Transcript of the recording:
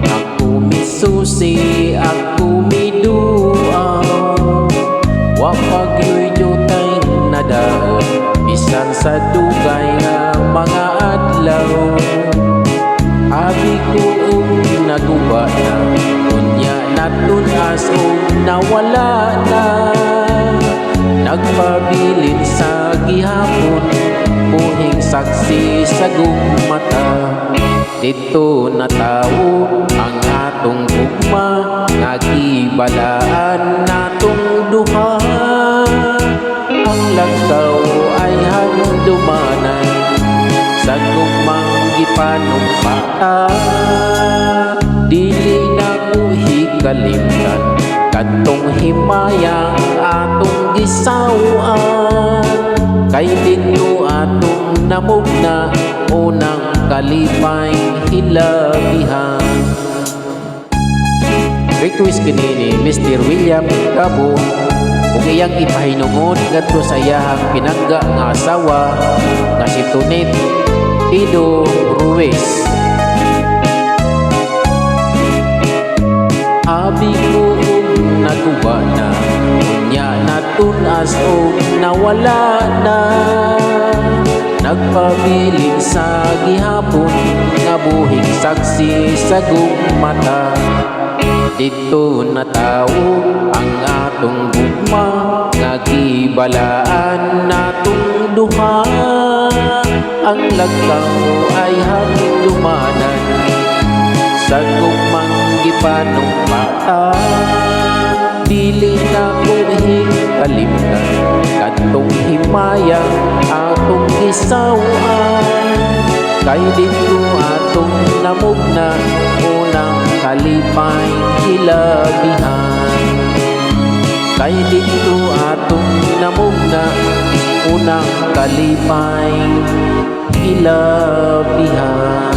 Ako misusi, ako miduaw. Wa pagluyo tay nadaot, bisan sa dugay nga mga adlaw. Abi ko naguba na, unya natunas o nawala na. Nagpabilin sa gihapon, buhing saksi sa gugmata. Dito na tao ang atong gugma, nga gibalaan natong duha. Ang lagkaw ay handumanan, sa gugmang gipanumpata. Dili na ko hikalimtan, katong himayang atong gisawaan. Kay dito atong namugna, unang kalipay hilabihan. Request kinini Mr. William Cabo, kung iyang ipahinungod ngadto sa iyahang pinangga nga asawa nga si Tonet Ido Ruiz. Abi ko naguba na, unya natunas o nawala na. Nagpabilin sa gihapon, nga buhing saksi sa gugmata. Dito na tao ang atong gugma, nga gibalaan natong duha. Ang lagkaw ay handumanan, sa gugmang gipanumpata. Dili na ko hikalimtan, katong himayang atong gisawaan. Kay dito atong namugna, unang kalipay hilabihan. Kay dito atong namugna, unang kalipay hilabihan.